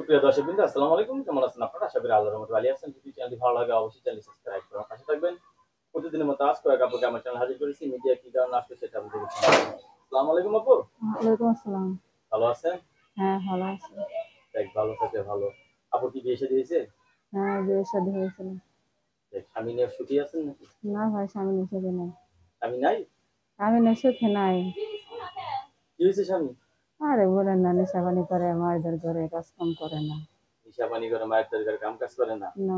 সুপ্রিয় দর্শকবৃন্দ, আসসালামু আলাইকুম। কেমন আছেন আপনারা? আশা করি আল্লাহর রহমতে ভালো আছেন। যদি চ্যানেলটি ভালো লাগে অবশ্যই চ্যানেলটি সাবস্ক্রাইব করে পাশে থাকবেন। প্রতিদিনের মতো আজকেও এক আপুকে আমার চ্যানেলে হাজির করেছি। মিডিয়া কি কারণে আসবে সেটা আপনাদের জানাবো। আসসালামু আলাইকুম আপু। ওয়ালাইকুম আসসালাম। ভালো আছেন? হ্যাঁ, ভালো আছি। যাক ভালো থাকলে ভালো। আপুর কি বিয়ে শাদী হয়েছে? হ্যাঁ, বিয়ে শাদী হয়েছিল। যাক, স্বামী নিয়ে সুখী আছেন নাকি? না ভাই, স্বামী নেশাতে নাই। স্বামী নাই? আমি নেশাতে নাই। কি হয়েছে স্বামী? আরে বলেন না, নেশা পানি করে, মারধর করে, কাজ কাম করে না। নিশা পানি করে, মায়ের তরিকার কাম কাজ করে না? না।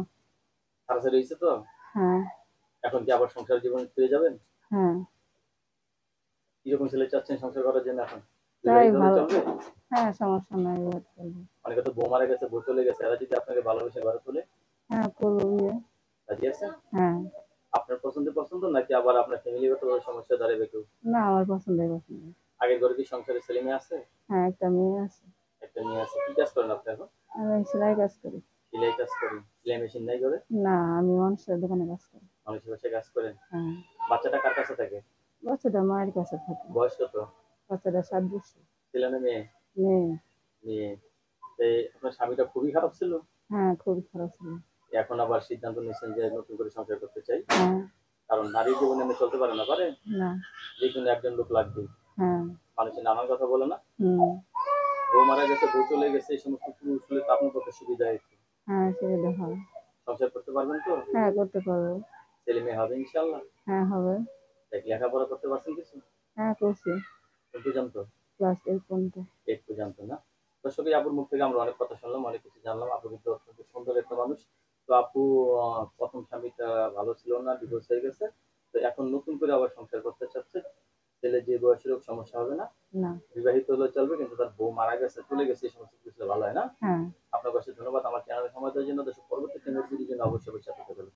ছাড়াছাড়ি হয়েছে তো? হ্যাঁ। এখন কি আবার সংসার জীবনে ফিরে যাবেন? হ্যাঁ। কিরকম ছেলে চাচ্ছেন সংসার করার জন্য এখন? তাই বিবাহিত হলে ভালো। চলবে? হ্যাঁ, সমস্যা নাই, বিয়ে করবো। অনেকে তো বউ মারা গেছে, বউ চলে গেছে, এরা যদি আপনাকে ভালোবেসে ঘরে তোলে, হ্যাঁ, করবো বিয়ে। রাজি আছেন? হ্যাঁ। আপনার পছন্দ নাকি আবার আপনার ফ্যামিলিগত সমস্যা দাঁড়াবে কেউ? না, আমার পছন্দের পছন্দ। আগের ঘরে কি সংসারে ছেলে মেয়ে আছে? হ্যাঁ, একটা মেয়ে আছে। একটা মেয়ে আছে। কি কাজ করেন আপনি এখন? আমি সেলাই কাজ করি। সেলাই কাজ করেন? সেলাই মেশিন নাই ঘরে? না, আমি মানুষের দোকানে কাজ করি। মানুষের বাসায় কাজ করেন? হ্যাঁ। বাচ্চাটা কার কাছে থাকে? বাচ্চাটা মায়ের কাছে থাকে। বয়স কত? বাচ্চাটা 7 বছর। ছেলে না মেয়ে? মেয়ে। মেয়ে। এই আপনার স্বামীটা খুবই খারাপ ছিল, হ্যাঁ, খুবই খারাপ ছিল। এখন আবার সিদ্ধান্ত নিয়েছেন যে নতুন করে সংসার করতে চাই? হ্যাঁ। কারণ নারীর জীবনে এমনি চলতে পারে না, পারে? না। যে কোনো একজন লোক লাগবে। হ্যাঁ। মানুষের নানান কথা বলে না? হুম। বউ মারা গেছে, বউ চলে গেছে, এই সমস্ত পুরুষ হলে তো আপনার পক্ষে সুবিধা হয়েছে। হ্যাঁ, সুবিধা হয়। সংসার করতে পারবেন তো? হ্যাঁ, করতে পারবো। ছেলে মেয়ে হবে ইনশাল্লাহ? হ্যাঁ, হবে। দেখ, লেখাপড়া করতে পারছেন কিছু? হ্যাঁ, করছি। কোন পর্যন্ত? ক্লাস 8 পর্যন্ত। 8 পর্যন্ত না? দর্শক, এই আপুর মুখ থেকে আমরা অনেক কথা শুনলাম, অনেক কিছু জানলাম। আপু কিন্তু অত্যন্ত সুন্দর একটা মানুষ। তো আপু প্রথম স্বামীটা ভালো ছিল না, ডিভোর্স হয়ে গেছে। তো এখন নতুন করে আবার সংসার করতে চাচ্ছে। ছেলে যে বয়সের হোক সমস্যা হবে না। না। বিবাহিত হলে চলবে, কিন্তু তার বউ মারা গেছে, চলে গেছে, এই সমস্ত কিছু ভালো হয় না? হ্যাঁ। আপনার কাছে ধন্যবাদ আমার চ্যানেলে সময় দেওয়ার জন্য। দর্শক, পরবর্তী ভিডিওর জন্য অবশ্যই